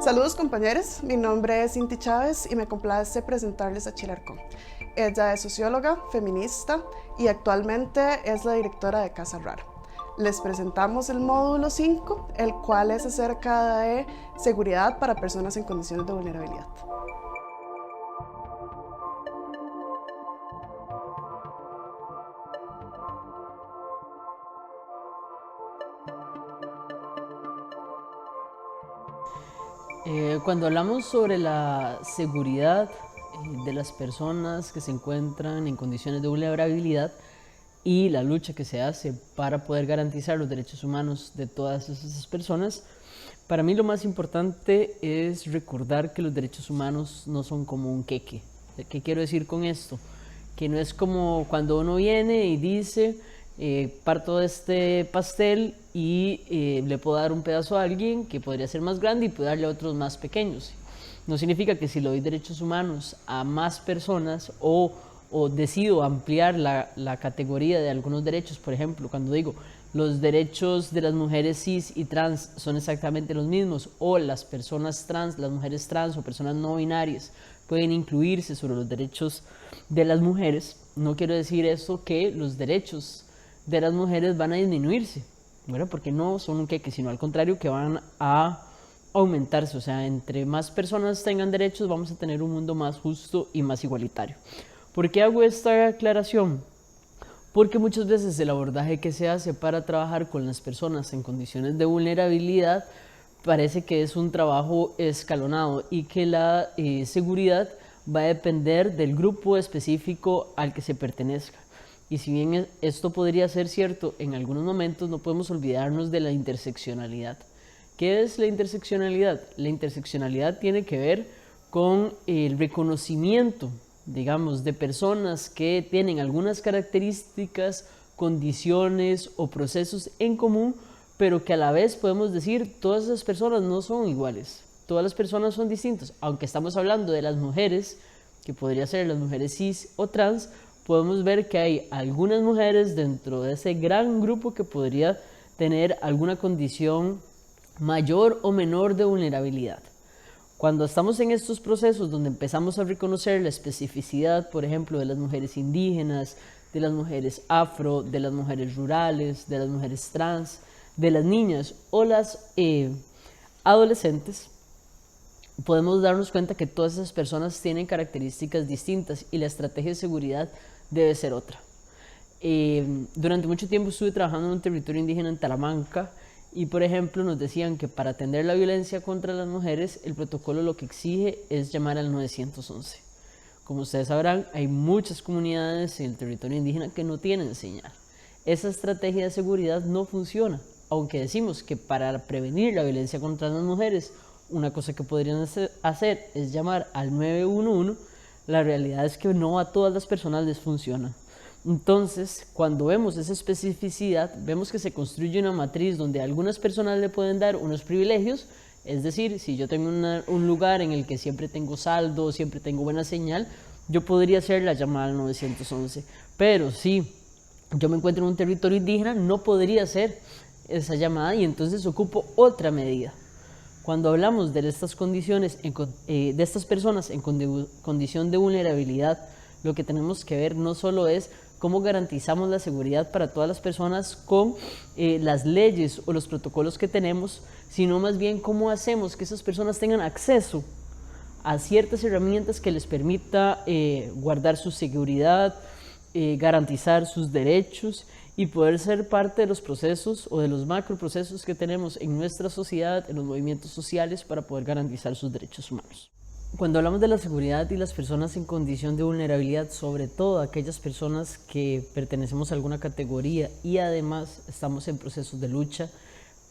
Saludos compañeros, mi nombre es Inti Chávez y me complace presentarles a Chilarco. Ella es socióloga, feminista y actualmente es la directora de Casa Rara. Les presentamos el módulo 5, el cual es acerca de seguridad para personas en condiciones de vulnerabilidad. Cuando hablamos sobre la seguridad de las personas que se encuentran en condiciones de vulnerabilidad y la lucha que se hace para poder garantizar los derechos humanos de todas esas personas, para mí lo más importante es recordar que los derechos humanos no son como un queque. ¿Qué quiero decir con esto? Que no es como cuando uno viene y dice parto de este pastel y le puedo dar un pedazo a alguien que podría ser más grande y puedo darle a otros más pequeños. No significa que si le doy derechos humanos a más personas o decido ampliar la categoría de algunos derechos, por ejemplo, cuando digo los derechos de las mujeres cis y trans son exactamente los mismos, o las personas trans, las mujeres trans o personas no binarias pueden incluirse sobre los derechos de las mujeres, no quiero decir eso que los derechos de las mujeres van a disminuirse, bueno, porque no son un queque, sino al contrario que van a aumentarse. O sea, entre más personas tengan derechos vamos a tener un mundo más justo y más igualitario. ¿Por qué hago esta aclaración? Porque muchas veces el abordaje que se hace para trabajar con las personas en condiciones de vulnerabilidad parece que es un trabajo escalonado y que la seguridad va a depender del grupo específico al que se pertenezca. Y si bien esto podría ser cierto en algunos momentos, no podemos olvidarnos de la interseccionalidad. ¿Qué es la interseccionalidad? La interseccionalidad tiene que ver con el reconocimiento, digamos, de personas que tienen algunas características, condiciones o procesos en común, pero que a la vez podemos decir todas esas personas no son iguales, todas las personas son distintas. Aunque estamos hablando de las mujeres, que podría ser las mujeres cis o trans, podemos ver que hay algunas mujeres dentro de ese gran grupo que podría tener alguna condición mayor o menor de vulnerabilidad. Cuando estamos en estos procesos donde empezamos a reconocer la especificidad, por ejemplo, de las mujeres indígenas, de las mujeres afro, de las mujeres rurales, de las mujeres trans, de las niñas o las adolescentes, podemos darnos cuenta que todas esas personas tienen características distintas y la estrategia de seguridad debe ser otra. Durante mucho tiempo estuve trabajando en un territorio indígena en Talamanca y, por ejemplo, nos decían que para atender la violencia contra las mujeres, el protocolo lo que exige es llamar al 911. Como ustedes sabrán, hay muchas comunidades en el territorio indígena que no tienen señal. Esa estrategia de seguridad no funciona, aunque decimos que para prevenir la violencia contra las mujeres, una cosa que podrían hacer es llamar al 911, la realidad es que no a todas las personas les funciona. Entonces, cuando vemos esa especificidad, vemos que se construye una matriz donde a algunas personas le pueden dar unos privilegios, es decir, si yo tengo un lugar en el que siempre tengo saldo, siempre tengo buena señal, yo podría hacer la llamada al 911, pero si yo me encuentro en un territorio indígena, no podría hacer esa llamada y entonces ocupo otra medida. Cuando hablamos de estas condiciones, de estas personas en condición de vulnerabilidad, lo que tenemos que ver no solo es cómo garantizamos la seguridad para todas las personas con las leyes o los protocolos que tenemos, sino más bien cómo hacemos que esas personas tengan acceso a ciertas herramientas que les permita guardar su seguridad, garantizar sus derechos y poder ser parte de los procesos o de los macroprocesos que tenemos en nuestra sociedad, en los movimientos sociales para poder garantizar sus derechos humanos. Cuando hablamos de la seguridad y las personas en condición de vulnerabilidad, sobre todo aquellas personas que pertenecemos a alguna categoría y además estamos en procesos de lucha,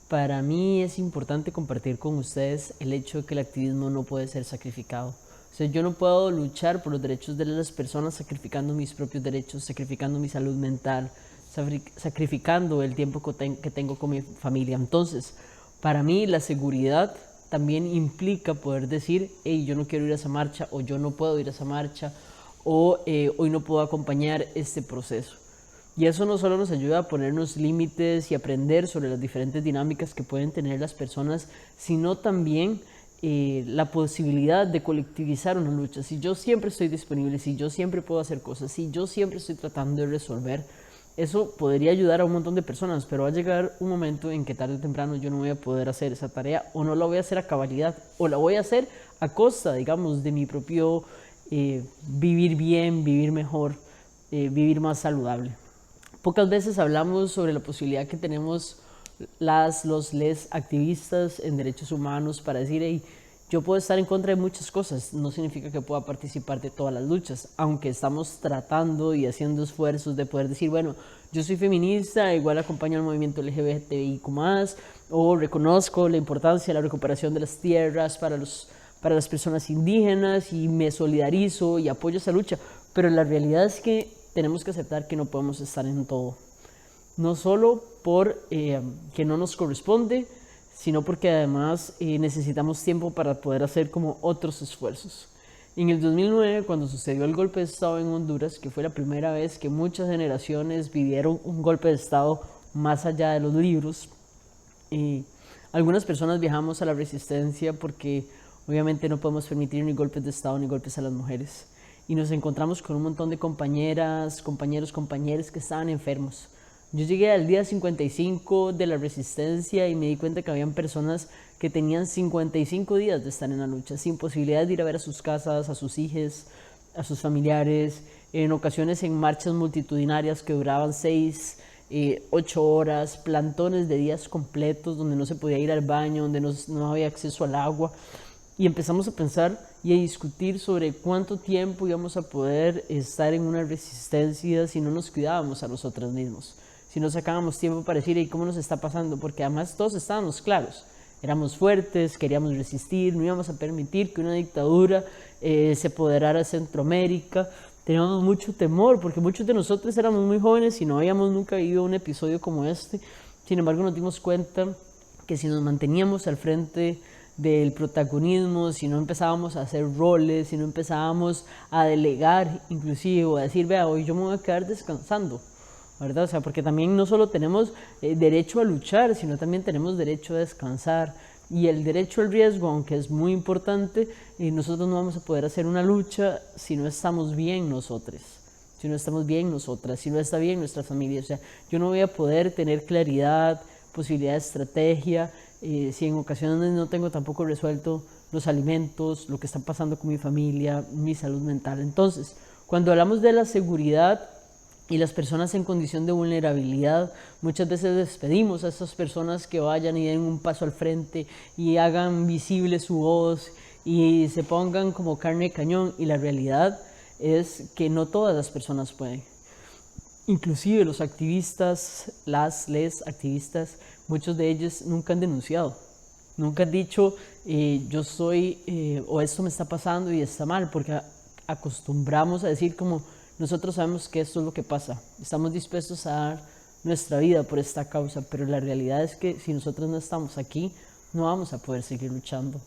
para mí es importante compartir con ustedes el hecho de que el activismo no puede ser sacrificado. O sea, yo no puedo luchar por los derechos de las personas sacrificando mis propios derechos, sacrificando mi salud mental, sacrificando el tiempo que tengo con mi familia. Entonces, para mí la seguridad también implica poder decir, hey, yo no quiero ir a esa marcha, o yo no puedo ir a esa marcha, o hoy no puedo acompañar este proceso. Y eso no solo nos ayuda a ponernos límites y aprender sobre las diferentes dinámicas que pueden tener las personas, sino también la posibilidad de colectivizar una lucha. Si yo siempre estoy disponible, si yo siempre puedo hacer cosas, si yo siempre estoy tratando de resolver, eso podría ayudar a un montón de personas, pero va a llegar un momento en que tarde o temprano yo no voy a poder hacer esa tarea, o no la voy a hacer a cabalidad, o la voy a hacer a costa, digamos, de mi propio vivir bien, vivir mejor, vivir más saludable. Pocas veces hablamos sobre la posibilidad que tenemos les activistas en derechos humanos para decir, hey, yo puedo estar en contra de muchas cosas, no significa que pueda participar de todas las luchas, aunque estamos tratando y haciendo esfuerzos de poder decir, bueno, yo soy feminista, igual acompaño al movimiento LGBTIQ+, o reconozco la importancia de la recuperación de las tierras para las personas indígenas y me solidarizo y apoyo esa lucha, pero la realidad es que tenemos que aceptar que no podemos estar en todo. No solo por que no nos corresponde, sino porque además necesitamos tiempo para poder hacer como otros esfuerzos. En el 2009, cuando sucedió el golpe de Estado en Honduras, que fue la primera vez que muchas generaciones vivieron un golpe de Estado más allá de los libros, algunas personas viajamos a la resistencia porque obviamente no podemos permitir ni golpes de Estado ni golpes a las mujeres. Y nos encontramos con un montón de compañeras, compañeros, compañeras que estaban enfermos. Yo llegué al día 55 de la resistencia y me di cuenta que habían personas que tenían 55 días de estar en la lucha, sin posibilidad de ir a ver a sus casas, a sus hijos, a sus familiares, en ocasiones en marchas multitudinarias que duraban 6, 8 horas, plantones de días completos donde no se podía ir al baño, donde no había acceso al agua. Y empezamos a pensar y a discutir sobre cuánto tiempo íbamos a poder estar en una resistencia si no nos cuidábamos a nosotros mismos, si no sacábamos tiempo para decir, ¿y cómo nos está pasando? Porque además todos estábamos claros, éramos fuertes, queríamos resistir, no íbamos a permitir que una dictadura se apoderara de Centroamérica. Teníamos mucho temor porque muchos de nosotros éramos muy jóvenes y no habíamos nunca vivido un episodio como este. Sin embargo, nos dimos cuenta que si nos manteníamos al frente del protagonismo, si no empezábamos a hacer roles, si no empezábamos a delegar inclusive, o a decir, vea, hoy yo me voy a quedar descansando, ¿verdad? O sea, porque también no solo tenemos derecho a luchar, sino también tenemos derecho a descansar. Y el derecho al riesgo, aunque es muy importante, nosotros no vamos a poder hacer una lucha si no estamos bien nosotros, si no estamos bien nosotras, si no está bien nuestra familia. O sea, yo no voy a poder tener claridad, posibilidad de estrategia, si en ocasiones no tengo tampoco resuelto los alimentos, lo que está pasando con mi familia, mi salud mental. Entonces, cuando hablamos de la seguridad y las personas en condición de vulnerabilidad, muchas veces despedimos a esas personas que vayan y den un paso al frente y hagan visible su voz y se pongan como carne de cañón, y la realidad es que no todas las personas pueden. Inclusive los activistas, les activistas, muchos de ellos nunca han denunciado, nunca han dicho yo soy o esto me está pasando y está mal, porque acostumbramos a decir como nosotros sabemos que esto es lo que pasa, estamos dispuestos a dar nuestra vida por esta causa, pero la realidad es que si nosotros no estamos aquí, no vamos a poder seguir luchando.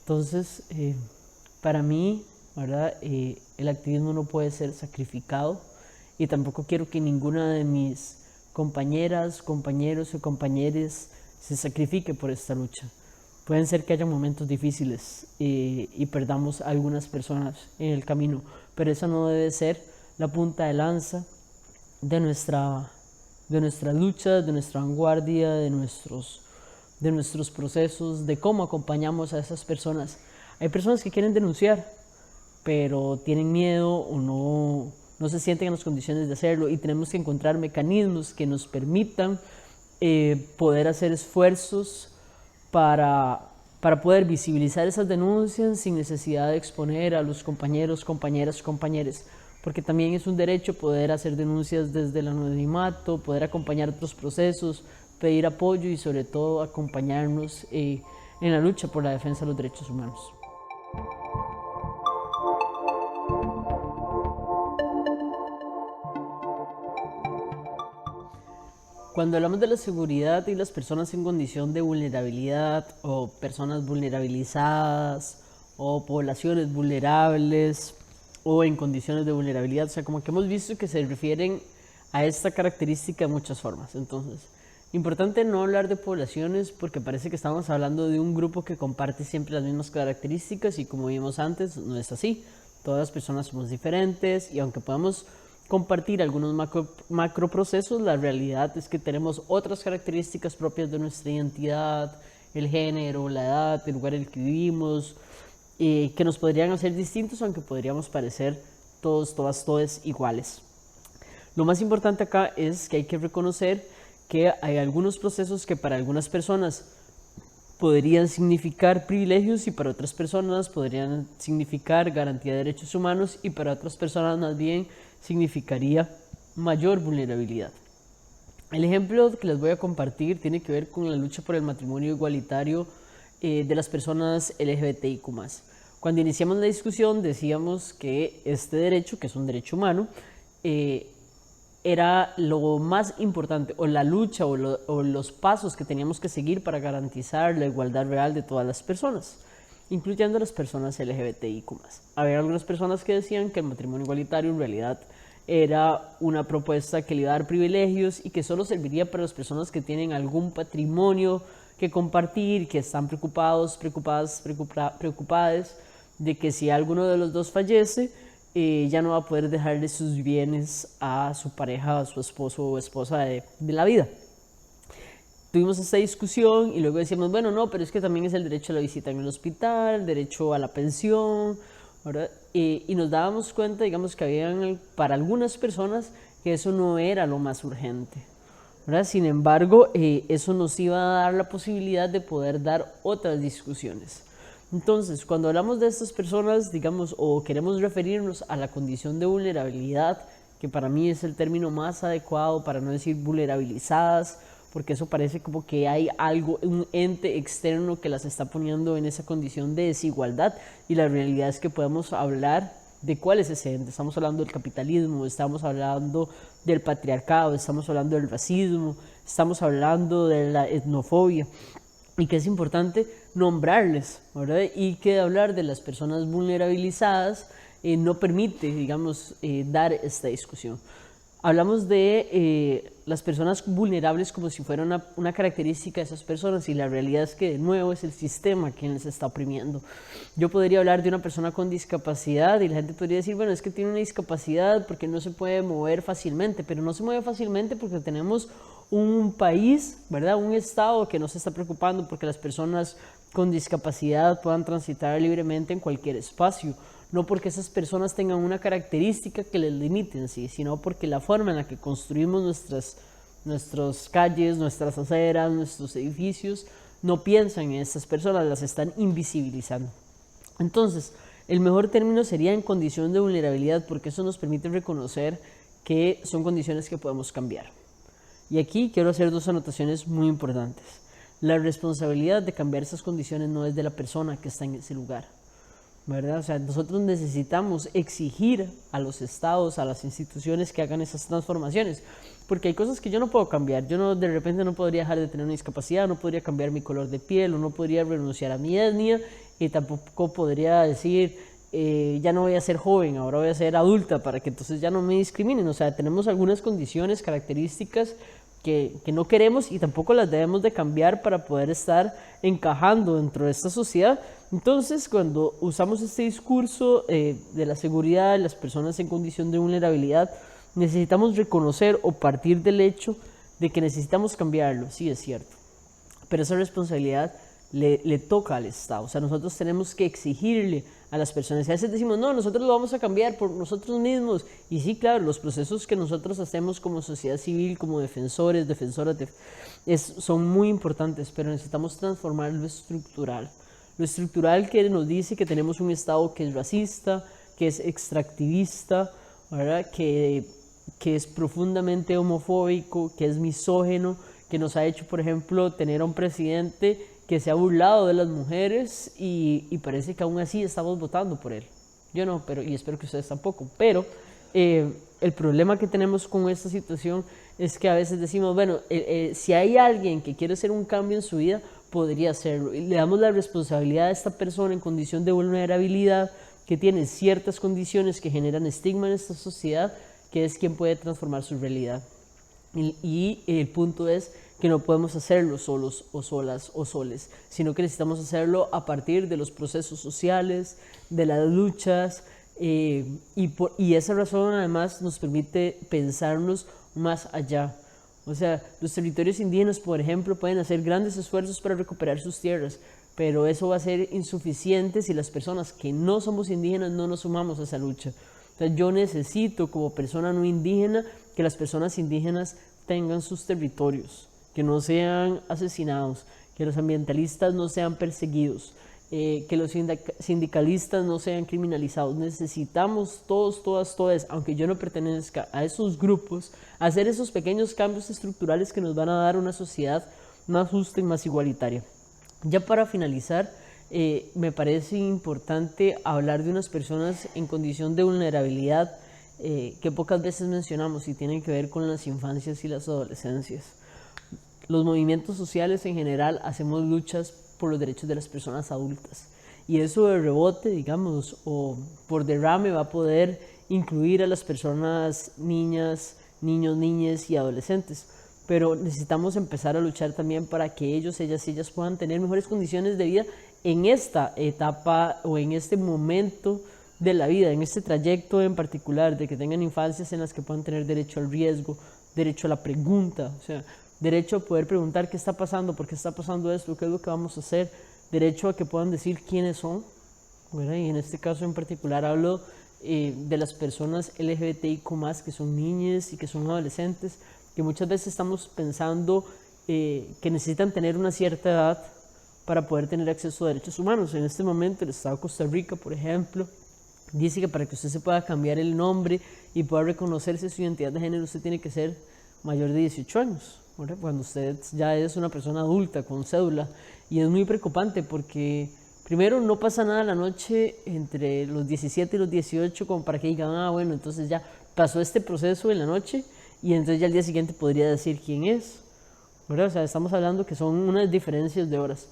Entonces, para mí, ¿verdad? El activismo no puede ser sacrificado, y tampoco quiero que ninguna de mis compañeras, compañeros o compañeras se sacrifique por esta lucha. Pueden ser que haya momentos difíciles y perdamos a algunas personas en el camino, pero esa no debe ser la punta de lanza de nuestra lucha, de nuestra vanguardia, de nuestros procesos, de cómo acompañamos a esas personas. Hay personas que quieren denunciar, pero tienen miedo o no se sienten en las condiciones de hacerlo, y tenemos que encontrar mecanismos que nos permitan poder hacer esfuerzos para poder visibilizar esas denuncias sin necesidad de exponer a los compañeros, compañeras, compañeres, porque también es un derecho poder hacer denuncias desde el anonimato, poder acompañar otros procesos, pedir apoyo y sobre todo acompañarnos en la lucha por la defensa de los derechos humanos. Cuando hablamos de la seguridad y las personas en condición de vulnerabilidad, o personas vulnerabilizadas, o poblaciones vulnerables, o en condiciones de vulnerabilidad, o sea, como que hemos visto que se refieren a esta característica de muchas formas. Entonces, importante no hablar de poblaciones porque parece que estamos hablando de un grupo que comparte siempre las mismas características y como vimos antes, no es así. Todas las personas somos diferentes y aunque podamos compartir algunos macroprocesos, la realidad es que tenemos otras características propias de nuestra identidad, el género, la edad, el lugar en el que vivimos, que nos podrían hacer distintos, aunque podríamos parecer todos, todas, todes iguales. Lo más importante acá es que hay que reconocer que hay algunos procesos que para algunas personas podrían significar privilegios y para otras personas podrían significar garantía de derechos humanos y para otras personas más bien significaría mayor vulnerabilidad. El ejemplo que les voy a compartir tiene que ver con la lucha por el matrimonio igualitario de las personas LGBTIQ+. Cuando iniciamos la discusión decíamos que este derecho, que es un derecho humano, era lo más importante, o la lucha o los pasos que teníamos que seguir para garantizar la igualdad real de todas las personas, incluyendo las personas LGBTIQ+. Había algunas personas que decían que el matrimonio igualitario en realidad era una propuesta que le iba a dar privilegios y que solo serviría para las personas que tienen algún patrimonio que compartir, que están preocupadas de que si alguno de los dos fallece, ya no va a poder dejarle sus bienes a su pareja, a su esposo o esposa de la vida. Tuvimos esta discusión y luego decíamos, bueno, no, pero es que también es el derecho a la visita en el hospital, el derecho a la pensión, ¿verdad? Y nos dábamos cuenta, digamos, que habían para algunas personas que eso no era lo más urgente, ¿verdad? Sin embargo, eso nos iba a dar la posibilidad de poder dar otras discusiones. Entonces, cuando hablamos de estas personas, digamos, o queremos referirnos a la condición de vulnerabilidad, que para mí es el término más adecuado para no decir vulnerabilizadas, porque eso parece como que hay algo, un ente externo que las está poniendo en esa condición de desigualdad, y la realidad es que podemos hablar de cuál es ese ente. Estamos hablando del capitalismo, estamos hablando del patriarcado, estamos hablando del racismo, estamos hablando de la etnofobia, y que es importante nombrarles, ¿verdad? Y que hablar de las personas vulnerabilizadas no permite, digamos, dar esta discusión. Hablamos de las personas vulnerables como si fuera una característica de esas personas y la realidad es que de nuevo es el sistema quien les está oprimiendo. Yo podría hablar de una persona con discapacidad y la gente podría decir, bueno, es que tiene una discapacidad porque no se puede mover fácilmente, pero no se mueve fácilmente porque tenemos un país, ¿verdad? Un estado que no se está preocupando porque las personas con discapacidad puedan transitar libremente en cualquier espacio. No porque esas personas tengan una característica que les limite en sí, sino porque la forma en la que construimos nuestras calles, nuestras aceras, nuestros edificios, no piensan en estas personas, las están invisibilizando. Entonces, el mejor término sería en condición de vulnerabilidad, porque eso nos permite reconocer que son condiciones que podemos cambiar. Y aquí quiero hacer dos anotaciones muy importantes. La responsabilidad de cambiar esas condiciones no es de la persona que está en ese lugar, ¿verdad? O sea, nosotros necesitamos exigir a los estados, a las instituciones que hagan esas transformaciones, porque hay cosas que yo no puedo cambiar. Yo de repente no podría dejar de tener una discapacidad, no podría cambiar mi color de piel, o no podría renunciar a mi etnia, y tampoco podría decir, ya no voy a ser joven, ahora voy a ser adulta, para que entonces ya no me discriminen. O sea, tenemos algunas condiciones, características que no queremos y tampoco las debemos de cambiar para poder estar encajando dentro de esta sociedad. Entonces, cuando usamos este discurso de la seguridad de las personas en condición de vulnerabilidad, necesitamos reconocer o partir del hecho de que necesitamos cambiarlo, sí es cierto, pero esa responsabilidad le toca al Estado. O sea, nosotros tenemos que exigirle a las personas. Y a veces decimos, no, nosotros lo vamos a cambiar por nosotros mismos. Y sí, claro, los procesos que nosotros hacemos como sociedad civil, como defensoras, son muy importantes, pero necesitamos transformar lo estructural. Lo estructural que nos dice que tenemos un Estado que es racista, que es extractivista, ¿verdad? Que es profundamente homofóbico, que es misógino, que nos ha hecho, por ejemplo, tener a un presidente que se ha burlado de las mujeres y parece que aún así estamos votando por él. Yo no, y espero que ustedes tampoco. Pero el problema que tenemos con esta situación es que a veces decimos, bueno, si hay alguien que quiere hacer un cambio en su vida, podría hacerlo. Y le damos la responsabilidad a esta persona en condición de vulnerabilidad, que tiene ciertas condiciones que generan estigma en esta sociedad, que es quien puede transformar su realidad. Y el punto es que no podemos hacerlo solos o solas o soles, sino que necesitamos hacerlo a partir de los procesos sociales, de las luchas, y esa razón además nos permite pensarnos más allá. O sea, los territorios indígenas, por ejemplo, pueden hacer grandes esfuerzos para recuperar sus tierras, pero eso va a ser insuficiente si las personas que no somos indígenas no nos sumamos a esa lucha. O sea, yo necesito como persona no indígena que las personas indígenas tengan sus territorios, que no sean asesinados, que los ambientalistas no sean perseguidos, que los sindicalistas no sean criminalizados. Necesitamos todos, todas, aunque yo no pertenezca a esos grupos, hacer esos pequeños cambios estructurales que nos van a dar una sociedad más justa y más igualitaria. Ya para finalizar, me parece importante hablar de unas personas en condición de vulnerabilidad que pocas veces mencionamos y tienen que ver con las infancias y las adolescencias. Los movimientos sociales en general hacemos luchas por los derechos de las personas adultas y eso de rebote, digamos, o por derrame va a poder incluir a las personas niñas, niños, niñas y adolescentes, pero necesitamos empezar a luchar también para que ellos, ellas puedan tener mejores condiciones de vida en esta etapa o en este momento de la vida, en este trayecto en particular, de que tengan infancias en las que puedan tener derecho al riesgo, derecho a la pregunta, o sea, derecho a poder preguntar qué está pasando, por qué está pasando esto, qué es lo que vamos a hacer, derecho a que puedan decir quiénes son, ¿verdad? Y en este caso en particular hablo de las personas LGBTIQ+, que son niñas y que son adolescentes, que muchas veces estamos pensando que necesitan tener una cierta edad para poder tener acceso a derechos humanos. En este momento el Estado de Costa Rica, por ejemplo, dice que para que usted se pueda cambiar el nombre y pueda reconocerse su identidad de género, usted tiene que ser mayor de 18 años, ¿verdad? Cuando usted ya es una persona adulta con cédula. Y es muy preocupante porque primero no pasa nada la noche entre los 17 y los 18 como para que digan, bueno, entonces ya pasó este proceso en la noche y entonces ya al día siguiente podría decir quién es, ¿verdad? O sea, estamos hablando que son unas diferencias de horas.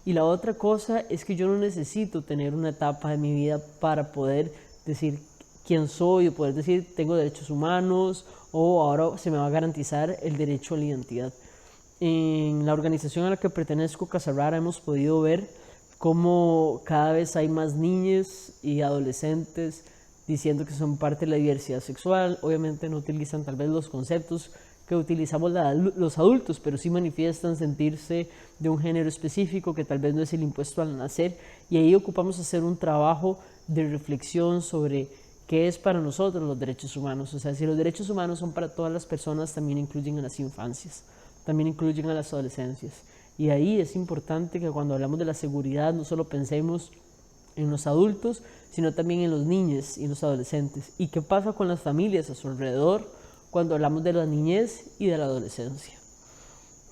Y la otra cosa es que yo no necesito tener una etapa de mi vida para poder decir quién soy o poder decir tengo derechos humanos o ahora se me va a garantizar el derecho a la identidad. En la organización a la que pertenezco, Casa Rara, hemos podido ver cómo cada vez hay más niñas y adolescentes diciendo que son parte de la diversidad sexual. Obviamente no utilizan tal vez los conceptos que utilizamos los adultos, pero sí manifiestan sentirse de un género específico que tal vez no es el impuesto al nacer, y ahí ocupamos hacer un trabajo de reflexión sobre qué es para nosotros los derechos humanos. O sea, si los derechos humanos son para todas las personas, también incluyen a las infancias, también incluyen a las adolescencias, y ahí es importante que cuando hablamos de la seguridad no solo pensemos en los adultos, sino también en los niños y los adolescentes. ¿Y qué pasa con las familias a su alrededor cuando hablamos de la niñez y de la adolescencia?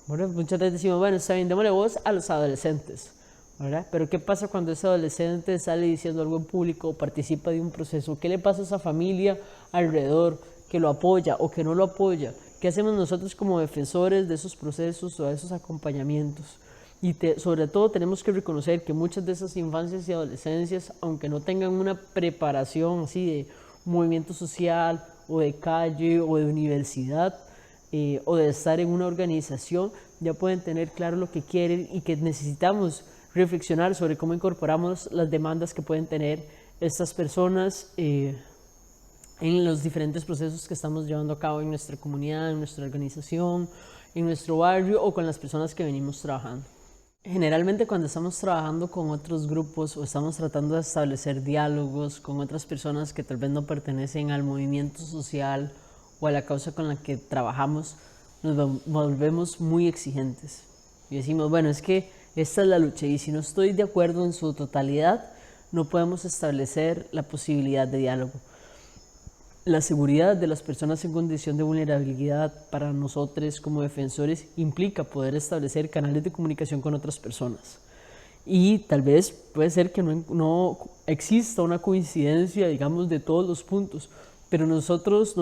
Bueno, muchas veces decimos, bueno, está bien, démosle voz a los adolescentes, ¿verdad? Pero ¿qué pasa cuando ese adolescente sale diciendo algo en público o participa de un proceso? ¿Qué le pasa a esa familia alrededor que lo apoya o que no lo apoya? ¿Qué hacemos nosotros como defensores de esos procesos o de esos acompañamientos? Y sobre todo tenemos que reconocer que muchas de esas infancias y adolescencias, aunque no tengan una preparación así de movimiento social o de calle o de universidad o de estar en una organización, ya pueden tener claro lo que quieren y que necesitamos reflexionar sobre cómo incorporamos las demandas que pueden tener estas personas en los diferentes procesos que estamos llevando a cabo en nuestra comunidad, en nuestra organización, en nuestro barrio o con las personas que venimos trabajando. Generalmente cuando estamos trabajando con otros grupos o estamos tratando de establecer diálogos con otras personas que tal vez no pertenecen al movimiento social o a la causa con la que trabajamos, nos volvemos muy exigentes y decimos, bueno, es que esta es la lucha y si no estoy de acuerdo en su totalidad, no podemos establecer la posibilidad de diálogo. La seguridad de las personas en condición de vulnerabilidad para nosotros como defensores implica poder establecer canales de comunicación con otras personas. Y tal vez puede ser que no exista una coincidencia, digamos, de todos los puntos, pero nosotras,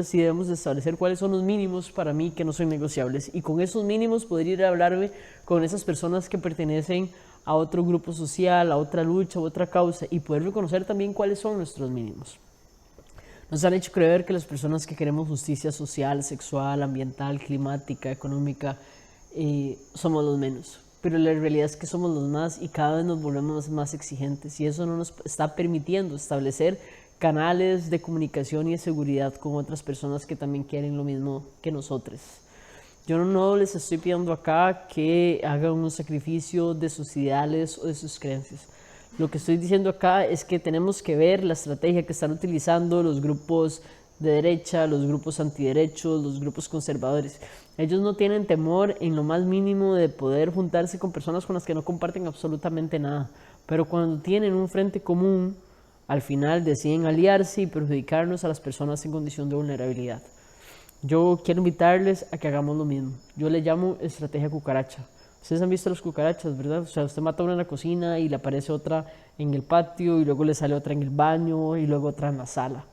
sí debemos establecer cuáles son los mínimos para mí que no son negociables. Y con esos mínimos poder ir a hablarme con esas personas que pertenecen a otro grupo social, a otra lucha, a otra causa, y poder reconocer también cuáles son nuestros mínimos. Nos han hecho creer que las personas que queremos justicia social, sexual, ambiental, climática, económica, somos los menos. Pero la realidad es que somos los más y cada vez nos volvemos más exigentes y eso no nos está permitiendo establecer canales de comunicación y de seguridad con otras personas que también quieren lo mismo que nosotros. Yo no les estoy pidiendo acá que hagan un sacrificio de sus ideales o de sus creencias. Lo que estoy diciendo acá es que tenemos que ver la estrategia que están utilizando los grupos de derecha, los grupos antiderechos, los grupos conservadores. Ellos no tienen temor en lo más mínimo de poder juntarse con personas con las que no comparten absolutamente nada. Pero cuando tienen un frente común, al final deciden aliarse y perjudicarnos a las personas en condición de vulnerabilidad. Yo quiero invitarles a que hagamos lo mismo. Yo le llamo estrategia cucaracha. Ustedes han visto las cucarachas, ¿verdad? O sea, usted mata una en la cocina y le aparece otra en el patio y luego le sale otra en el baño y luego otra en la sala.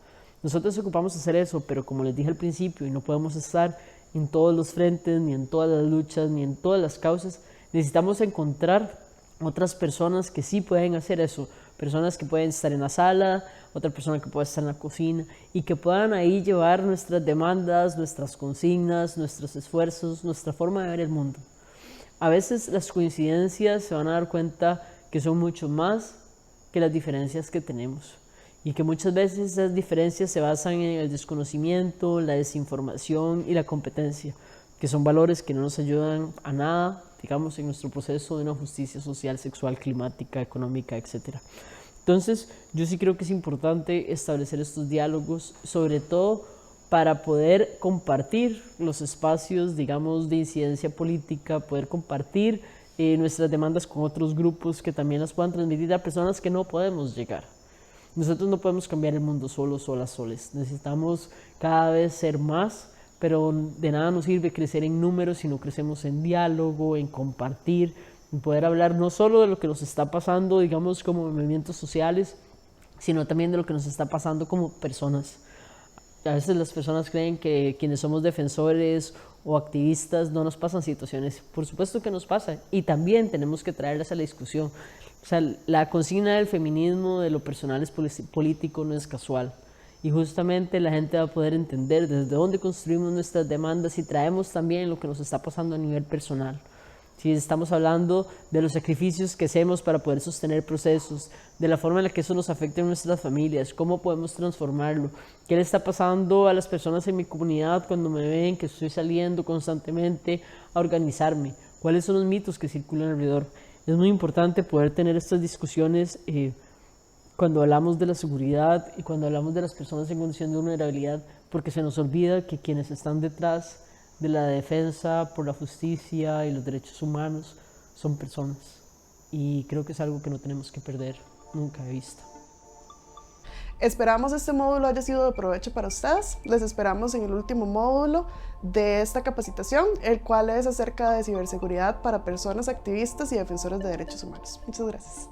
Nosotros ocupamos hacer eso, pero como les dije al principio, y no podemos estar en todos los frentes, ni en todas las luchas, ni en todas las causas, necesitamos encontrar otras personas que sí pueden hacer eso, personas que pueden estar en la sala, otra persona que pueda estar en la cocina y que puedan ahí llevar nuestras demandas, nuestras consignas, nuestros esfuerzos, nuestra forma de ver el mundo. A veces las coincidencias se van a dar cuenta que son mucho más que las diferencias que tenemos y que muchas veces esas diferencias se basan en el desconocimiento, la desinformación y la competencia, que son valores que no nos ayudan a nada, digamos, en nuestro proceso de una justicia social, sexual, climática, económica, etc. Entonces, yo sí creo que es importante establecer estos diálogos, sobre todo para poder compartir los espacios, digamos, de incidencia política, poder compartir nuestras demandas con otros grupos que también las puedan transmitir a personas que no podemos llegar. Nosotros no podemos cambiar el mundo solos, solas, soles. Necesitamos cada vez ser más, pero de nada nos sirve crecer en números si no crecemos en diálogo, en compartir, en poder hablar no solo de lo que nos está pasando, digamos, como movimientos sociales, sino también de lo que nos está pasando como personas. A veces las personas creen que quienes somos defensores o activistas no nos pasan situaciones. Por supuesto que nos pasa y también tenemos que traerlas a la discusión. O sea, la consigna del feminismo, de lo personal es político, no es casual. Y justamente la gente va a poder entender desde dónde construimos nuestras demandas y traemos también lo que nos está pasando a nivel personal. Si estamos hablando de los sacrificios que hacemos para poder sostener procesos, de la forma en la que eso nos afecta en nuestras familias, cómo podemos transformarlo, qué le está pasando a las personas en mi comunidad cuando me ven que estoy saliendo constantemente a organizarme, cuáles son los mitos que circulan alrededor. Es muy importante poder tener estas discusiones cuando hablamos de la seguridad y cuando hablamos de las personas en condición de vulnerabilidad, porque se nos olvida que quienes están detrás de la defensa por la justicia y los derechos humanos son personas. Y creo que es algo que no tenemos que perder nunca de vista. Esperamos este módulo haya sido de provecho para ustedes. Les esperamos en el último módulo de esta capacitación, el cual es acerca de ciberseguridad para personas activistas y defensores de derechos humanos. Muchas gracias.